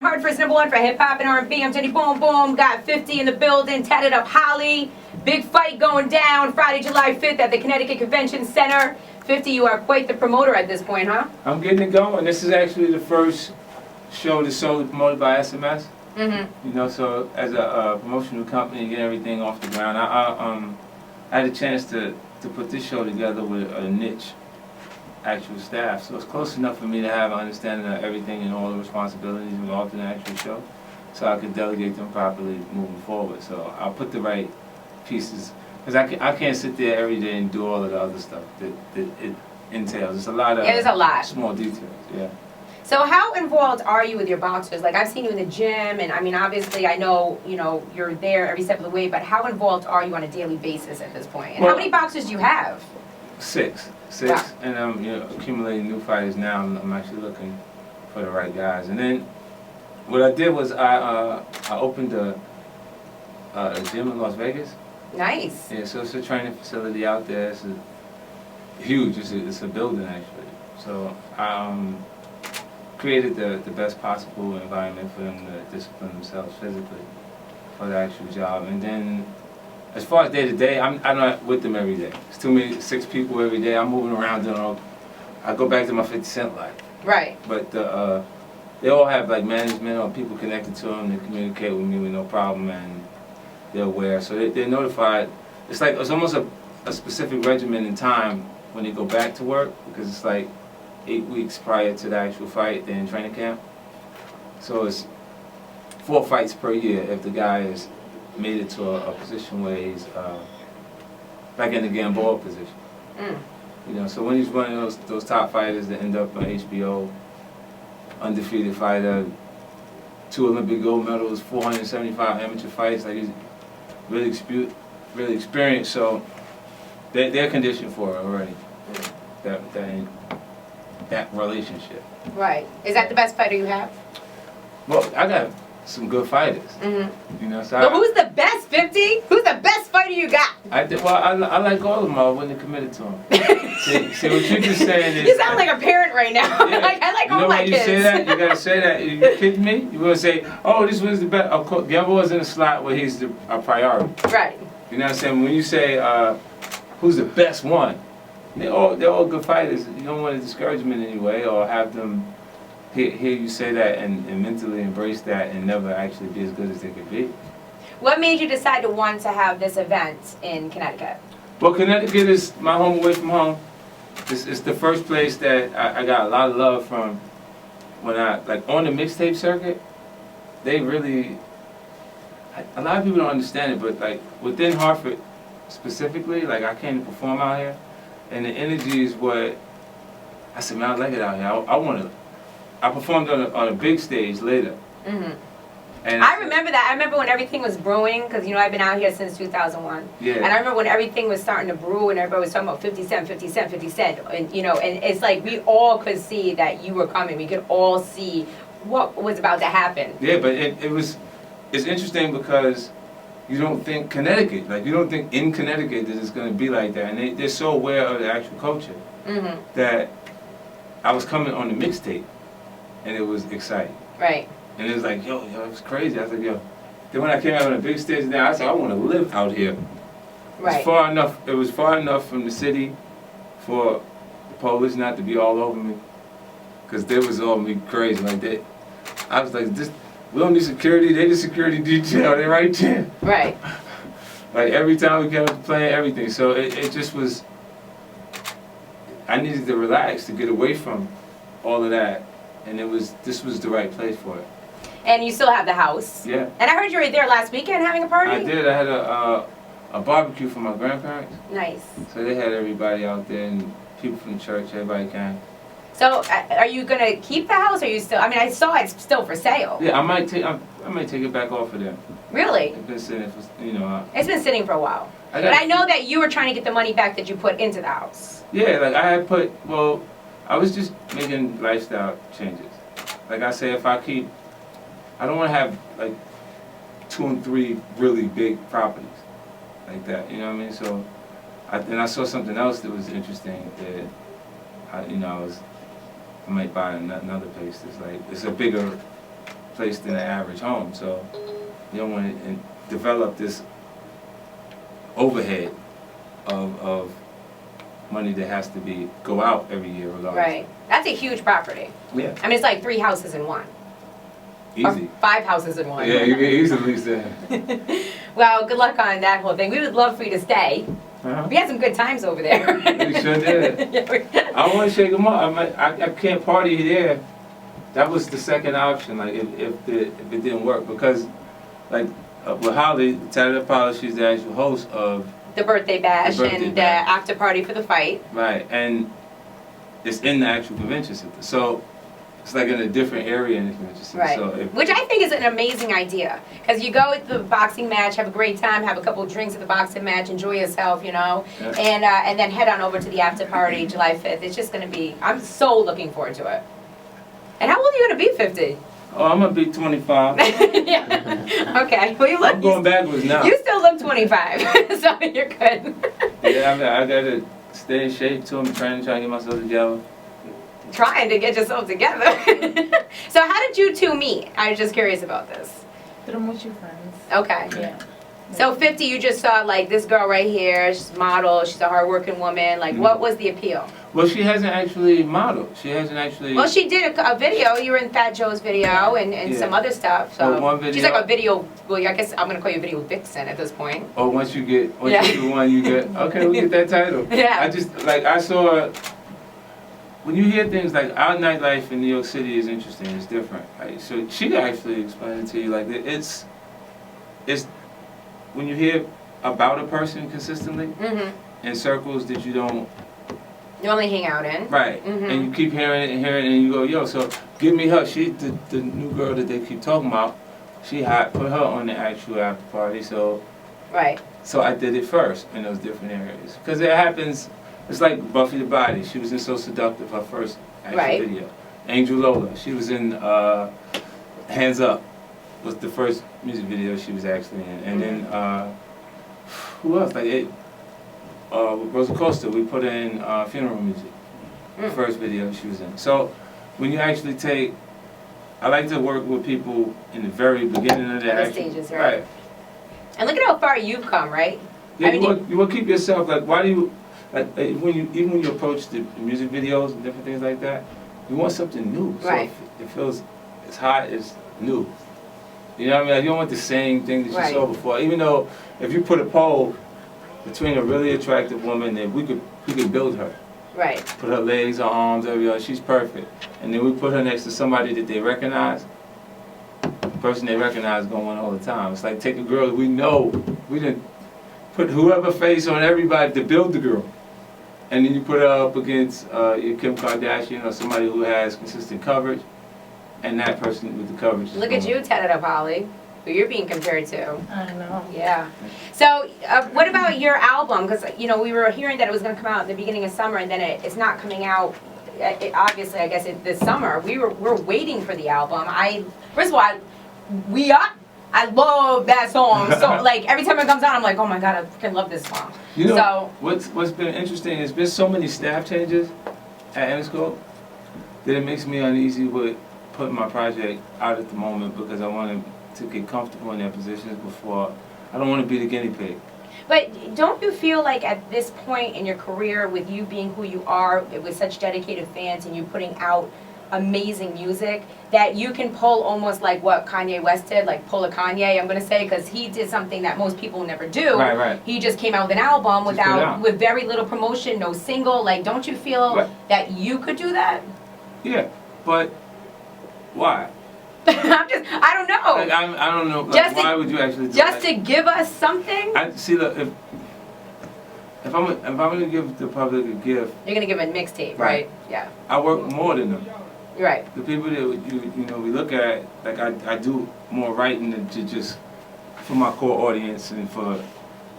Hartford's #1 for hip hop and R&B. I'm Jenny Boom Boom. Got 50 in the building. Tatted up Holly. Big fight going down Friday, July 5th at the Connecticut Convention Center. 50, you are quite the promoter at this point, huh? I'm getting it going. This is actually the first show that's solely promoted by SMS. Mm-hmm. You know, so as a promotional company, get everything off the ground. I had a chance to put this show together with a niche actual staff, so it's close enough for me to have an understanding of everything and all the responsibilities involved in the actual show, so I could delegate them properly moving forward. So I'll put the right pieces, because I can't sit there every day and do all of the other stuff that it entails. It's a lot of there's a lot small details. Yeah. So how involved are you with your boxers? Like, I've seen you in the gym, and I mean, obviously, I know, you know, you're there every step of the way, but how involved are you on a daily basis at this point? And well, how many boxers do you have? Six. Wow. And I'm accumulating new fighters now. I'm actually looking for the right guys. And then what I did was I opened a gym in Las Vegas. Nice. Yeah, so it's a training facility out there. It's huge. It's a building actually. So I created the best possible environment for them to discipline themselves physically for the actual job. And then as far as day to day, I'm not with them every day. It's too many, 6 people every day. I'm moving around doing all. I go back to my 50 Cent life. Right. But they all have like management or people connected to them. They communicate with me with no problem, and they're aware. So they're notified. It's like it's almost a specific regimen in time when they go back to work, because it's like 8 weeks prior to the actual fight. They're in training camp. So it's 4 fights per year if the guy is made it to a position where he's like in the Gamboa position. You know, so when he's one of those top fighters that end up on HBO, undefeated fighter, 2 Olympic gold medals, 475 amateur fights, like he's really experienced. So they're conditioned for it already. That relationship. Right. Is that the best fighter you have? Well, I got some good fighters. Mm-hmm. You know, so but who's the best, 50? Who's the best fighter you got? I like all of them. I wouldn't have committed to them. see what you're just saying is... You sound like a parent right now. Yeah. Like, I like all my kids. You say that, you gotta say that. Are you kidding me? You wanna say, oh, this was the best. Of course, Gamboa's in a slot where he's a priority. Right. You know what I'm saying? When you say, who's the best one? They're all good fighters. You don't want to discourage them in any way or have them hear you say that and mentally embrace that and never actually be as good as they could be. What made you decide to want to have this event in Connecticut? Well, Connecticut is my home away from home. It's the first place that I got a lot of love from when like on the mixtape circuit. They really, a lot of people don't understand it, but like within Hartford specifically, like I came to perform out here, and the energy is what, I said, man, I like it out here. I performed on a big stage later. Mm-hmm. And I remember that. I remember when everything was brewing, because, you know, I've been out here since 2001. Yeah. And I remember when everything was starting to brew and everybody was talking about 50 Cent, 50 Cent, 50 Cent. And, you know, and it's like we all could see that you were coming. We could all see what was about to happen. Yeah, but it's interesting because you don't think Connecticut, like you don't think in Connecticut that it's going to be like that. And they're so aware of the actual culture that I was coming on the mixtape and it was exciting. Right. And it was like, yo, it was crazy. I was like, yo. Then when I came out on a big stage now, I said, I want to live out here. Right. It was far enough from the city for the police not to be all over me. Because they was all me crazy. Like that. I was like, we don't need security, they the security detail, they're right there. Right. Like every time we came up to playing everything. So it just was, I needed to relax to get away from all of that. And this was the right place for it. And you still have the house. Yeah. And I heard you were there last weekend having a party? I did. I had a barbecue for my grandparents. Nice. So they had everybody out there and people from the church, everybody came. So are you going to keep the house, or are you still, I mean, I saw it's still for sale. Yeah, I might take it back off of them. Really? It's been sitting for, you know. It's been sitting for a while. But I know that you were trying to get the money back that you put into the house. Yeah, like I was just making lifestyle changes. Like I say, I don't want to have like 2 and 3 really big properties like that, you know what I mean? So, I saw something else that was interesting that, I might buy another place that's like, it's a bigger placed in an average home. So you don't want to develop this overhead of money that has to go out every year regardless. Right. That's a huge property. Yeah. I mean, it's like 3 houses in one. Easy. Or 5 houses in one. Yeah, you can easily say. Well, good luck on that whole thing. We would love for you to stay. We had some good times over there. We sure did. I want to shake them up. I can't party there. That was the second option. Like if it didn't work, because like with Holly, Tatted Apollo, she's the actual host of the birthday bash and the after party for the fight. Right, and it's in the actual convention center. So it's like in a different area in the convention center. Right. So which I think is an amazing idea, because you go to the boxing match, have a great time, have a couple of drinks at the boxing match, enjoy yourself, you know, and then head on over to the after party July 5th. It's just going to be, I'm so looking forward to it. And how old are you going to be, 50? Oh, I'm going to be 25. Yeah. Okay. Well, you look. I'm going backwards now. You still look 25, so you're good. Yeah, I got to stay in shape too. I'm trying to get myself together. Trying to get yourself together. So how did you two meet? I was just curious about this. Through mutual friends. Okay. Yeah. So 50, you just saw like this girl right here, she's a model, she's a hardworking woman. Like, what was the appeal? Well, she hasn't actually modeled. She hasn't actually. Well, she did a video. You were in Fat Joe's video and some other stuff. So well, one video, she's like a video. Well, I guess I'm gonna call you video vixen at this point. Oh, once you get the one, you get okay. We get that title. Yeah. I just I saw. When you hear things like our nightlife in New York City is interesting, it's different. Right? So she actually explained it to you like it's when you hear about a person consistently in circles that you don't only hang out in. Right. And you keep hearing it and you go, yo, so give me her. She's the new girl that they keep talking about. She put her on the actual after party, so right. So I did it first in those different areas. Because it happens. It's like Buffy the Body. She was in So Seductive, her first actual video. Angel Lola. She was in Hands Up. Was the first music video she was actually in. And then who else? Like Rosa Costa. We put her in Funeral Music. The first video she was in. So when you actually I like to work with people in the very beginning of their stages, right? And look at how far you've come, right? Yeah, you want to keep yourself like. Why do you? Like, even when you approach the music videos and different things like that, you want something new. Right. So it feels as hot as new. You know what I mean? Like, you don't want the same thing that you saw before. Even though if you put a poll between a really attractive woman, then we could build her. Right. Put her legs, her arms, everything. She's perfect. And then we put her next to somebody that they recognize. The person they recognize is going on all the time. It's like take a girl that we know. We didn't put whoever face on everybody to build the girl. And then you put her up against your Kim Kardashian or somebody who has consistent coverage, and that person with the coverage. Look at you, Tatted Up Holly, who you're being compared to. I know. Yeah. So, what about your album? Because we were hearing that it was going to come out in the beginning of summer, and then it's not coming out. Obviously, I guess this summer. We're waiting for the album. First of all, I love that song. So like every time it comes out, I'm like, oh my god, I freaking love this song. You know, what's been interesting is there's so many staff changes at Interscope that it makes me uneasy with putting my project out at the moment, because I want to get comfortable in their positions before. I don't want to be the guinea pig. But don't you feel like at this point in your career, with you being who you are, with such dedicated fans, and you putting out amazing music, that you can pull almost like what Kanye West did, like pull a Kanye, I'm going to say, because he did something that most people never do. Right. He just came out with an album with very little promotion, no single. Like, don't you feel that you could do that? Yeah, but why? I don't know. Like, I don't know. Like, why would you actually do just to give us something? Look, if I'm gonna give the public a gift, you're gonna give a mixtape, right? Yeah. I work more than them. Right. The people that we look at, like I do more writing than to just for my core audience and for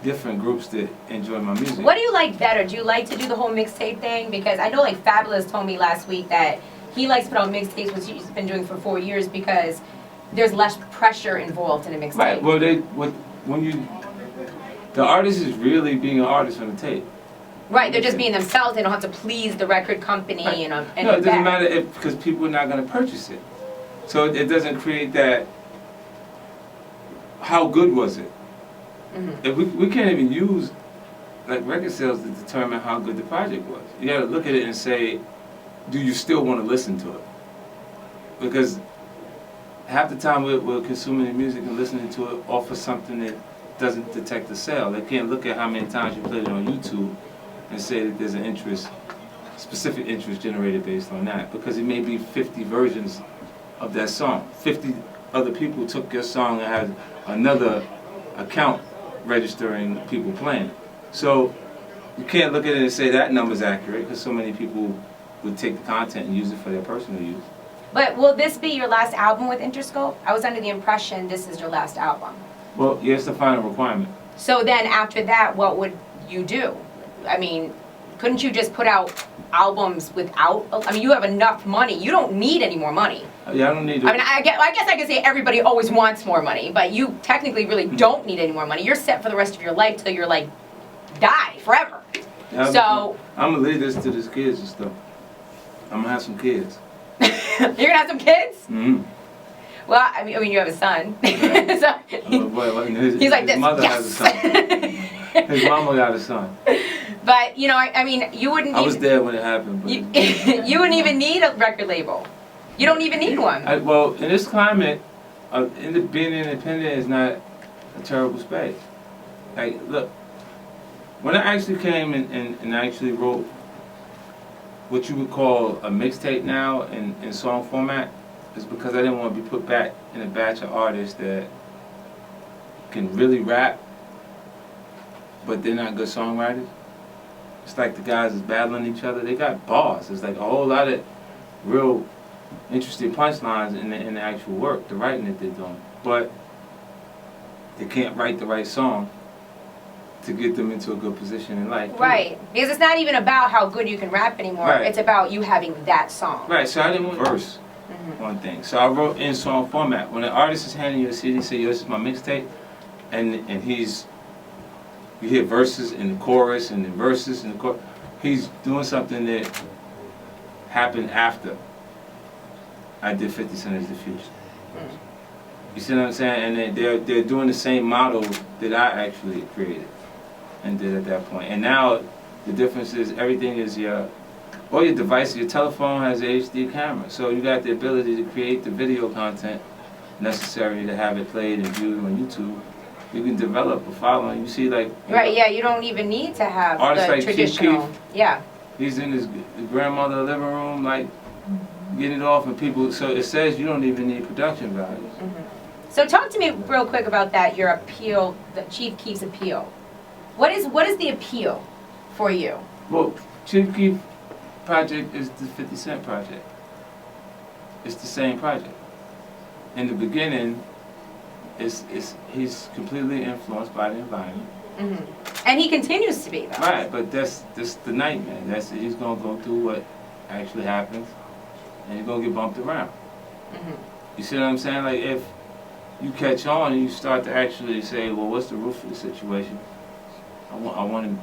different groups that enjoy my music. What do you like better? Do you like to do the whole mixtape thing? Because I know like Fabulous told me last week that he likes to put out mixtapes, which he's been doing for 4 years, because there's less pressure involved in a mixtape. Right. Well, the artist is really being an artist on the tape. Right. They're just being themselves. They don't have to please the record company. Right. No, it doesn't matter because people are not going to purchase it. So it doesn't create that, how good was it? If we can't even use like record sales to determine how good the project was. You gotta look at it and say, do you still want to listen to it? Because half the time we're consuming the music and listening to it off of something that doesn't detect the sale. They can't look at how many times you played it on YouTube and say that there's an interest, specific interest generated based on that. Because it may be 50 versions of that song. 50 other people took your song and had another account registering people playing. So you can't look at it and say that number's accurate, because so many people would take the content and use it for their personal use. But will this be your last album with Interscope? I was under the impression this is your last album. Well, yeah, it's the final requirement. So then after that, what would you do? I mean, couldn't you just put out albums without, I mean, you have enough money. You don't need any more money. Yeah, I don't need to. I mean, I guess I could say everybody always wants more money, but you technically really don't need any more money. You're set for the rest of your life till you're like, die forever. Yeah, So I'm gonna leave this to these kids and stuff. I'm gonna have some kids. you're gonna have some kids? Mm-hmm. Well, I mean, you have a son. Right. So, he's like his this. mother Yes. has a son. His mama got a son. But you know, I mean, you wouldn't. I was there when it happened. But You wouldn't even need a record label. You don't even need one. Well, in this climate, being independent is not a terrible space. Like, look, when I actually came and actually wrote what you would call a mixtape now in song format, is because I didn't want to be put back in a batch of artists that can really rap, but they're not good songwriters. It's like the guys is battling each other. They got bars. It's like a whole lot of real interesting punchlines in the actual work, the writing that they're doing. But they can't write the right song to get them into a good position in life. Right. Because it's not even about how good you can rap anymore. Right. It's about you having that song. Right, so I didn't want verse on things. So I wrote in song format. When an artist is handing you a CD, say, yo, this is my mixtape, and you hear verses in the chorus and the verses in the chorus, he's doing something that happened after I did 50 Cent as the Future. You see what I'm saying? And they're doing the same model that I actually created and did at that point. And now the difference is everything is all your devices. Your telephone has an HD camera, so you got the ability to create the video content necessary to have it played and viewed on YouTube. You can develop a following. You see, like Right. Yeah. You don't even need to have artists the like traditional. Chief Keef. Yeah. He's in his grandmother's living room, like getting it off, and people. So it says you don't even need production values. So talk to me real quick about that. Your appeal, the Chief Keef's appeal. What is the appeal for you? Well, Chief Keef project is the 50 Cent project. It's the same project. In the beginning, he's completely influenced by the environment. And he continues to be, though. Right, but that's the nightmare. He's gonna go through what actually happens, and he's gonna get bumped around. You see what I'm saying? Like, if you catch on and you start to actually say, well, what's the roof of the situation? I want to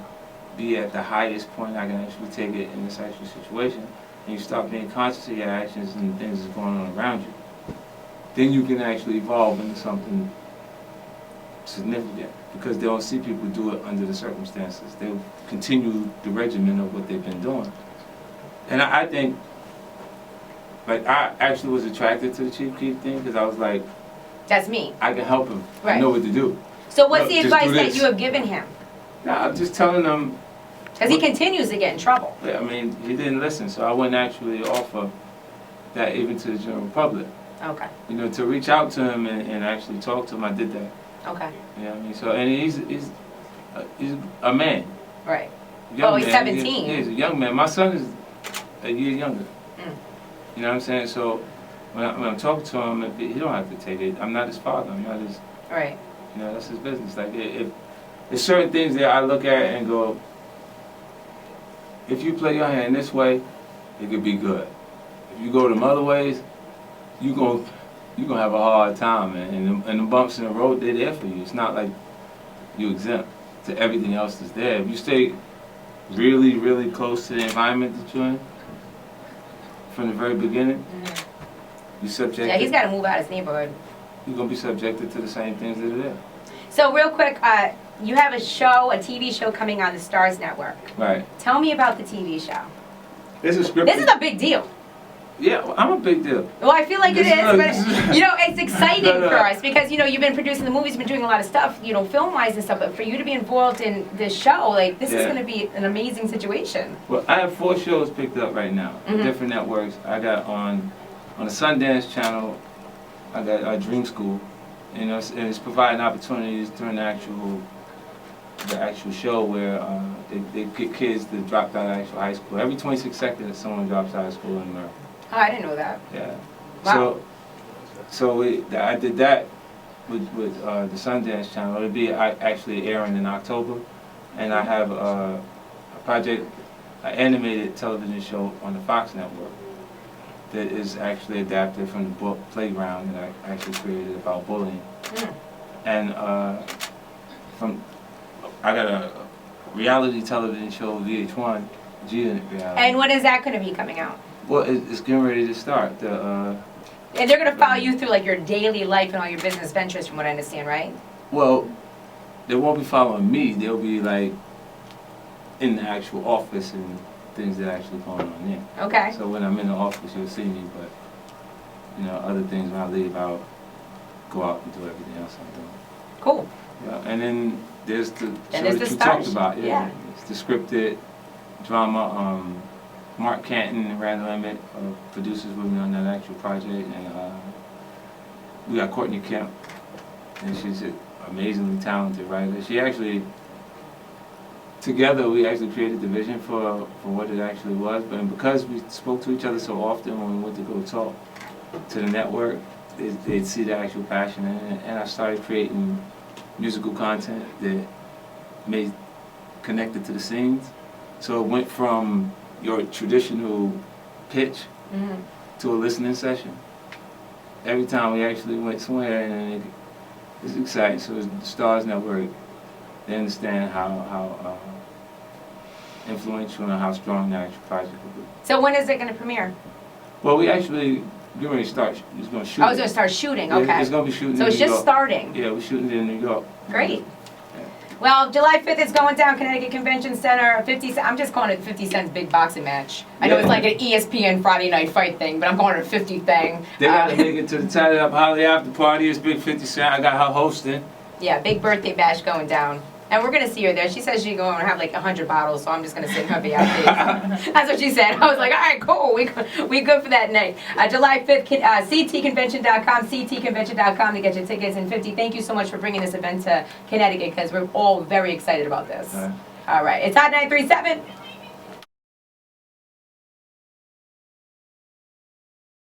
be at the highest point I can actually take it in this actual situation, and you start being conscious of your actions and things that's going on around you, then you can actually evolve into something significant, because they don't see people do it under the circumstances. They'll continue the regimen of what they've been doing. And I think, like, I actually was attracted to the Chief Keef thing because I was like, That's me. I can help him. Right. I know what to do. So what's Look, the just advice do that this. you have given him? Nah, I'm just telling them. Because he continues to get in trouble. I mean, he didn't listen, so I wouldn't actually offer that even to the general public. Okay. You know, to reach out to him and actually talk to him, I did that. Okay. You know what I mean? So, and he's a man. Right. Young he's man. 17. He's a young man. My son is a year younger. You know what I'm saying? So when I'm talking to him, he don't have to take it. I'm not his father. I'm not his. Right. You know, that's his business. Like, if there's certain things that I look at and go, if you play your hand this way, it could be good. If you go them other ways, you're gonna have a hard time, man. And the bumps in the road, they're there for you. It's not like you exempt to everything else that's there. If you stay really, really close to the environment that you're in from the very beginning, You subjected. Yeah, he's got to move out of his neighborhood. You're gonna be subjected to the same things that are there. So real quick, you have a show, a TV show coming on the Stars Network. Right. Tell me about the TV show. This is scripted. This is a big deal. Yeah, well, I'm a big deal. Well, I feel like it is, but it's exciting No. for us because you've been producing the movies, been doing a lot of stuff, film-wise and stuff. But for you to be involved in this show, like this is going to be an amazing situation. Well, I have 4 shows picked up right now, different networks. I got on the Sundance Channel. I got Dream School, and it's providing opportunities during the actual show where they get kids that dropped out of actual high school. Every 26 seconds, someone drops out of school in America. Oh, I didn't know that. Yeah. Wow. So I did that with the Sundance Channel. It'll be actually airing in October, and I have a project, an animated television show on the Fox Network that is actually adapted from the book Playground that I actually created about bullying. And I got a reality television show, VH1, Reality. And when is that going to be coming out? Well, it's getting ready to start. And they're going to follow you through like your daily life and all your business ventures, from what I understand, right? Well, they won't be following me. They'll be like in the actual office and things that are actually going on there. Okay. So when I'm in the office, you'll see me, but other things when I leave, I'll go out and do everything else I'm doing. Cool. Yeah, and then there's the show there's that the you talked about. Yeah. It's the scripted drama. Mark Canton and Randall Emmett producers with me on that actual project, and we got Courtney Kemp, and she's an amazingly talented writer. She actually, together we actually created the vision for what it actually was, but because we spoke to each other so often when we went to go talk to the network, they'd see the actual passion in it, and I started creating musical content that made connected to the scenes. So it went from your traditional pitch to a listening session. Every time we actually went somewhere, and it's exciting. So it's the Stars Network. They understand how influential and how strong the actual project will be. So when is it going to premiere? Well, we actually get ready to start. It's going to shoot. Oh, it's going to start shooting. Okay. It's going to be shooting. So in it's New just York. starting. Yeah, we're shooting it in New York. Great. Well, July 5th is going down, Connecticut Convention Center. 50 cents. I'm just calling it 50 cents big boxing match. I know it's like an ESPN Friday night fight thing, but I'm calling it a 50 thing. They got to make it to the Tatted Up Holiday After Party. It's big 50 Cent. I got her hosting. Yeah, big birthday bash going down. And we're going to see her there. She says she's going to have like 100 bottles, so I'm just going to sit in her VIP. That's what she said. I was like, all right, cool. We good for that night. July 5th, ctconvention.com, ctconvention.com to get your tickets. And 50, thank you so much for bringing this event to Connecticut, because we're all very excited about this. All right. It's Hot 937.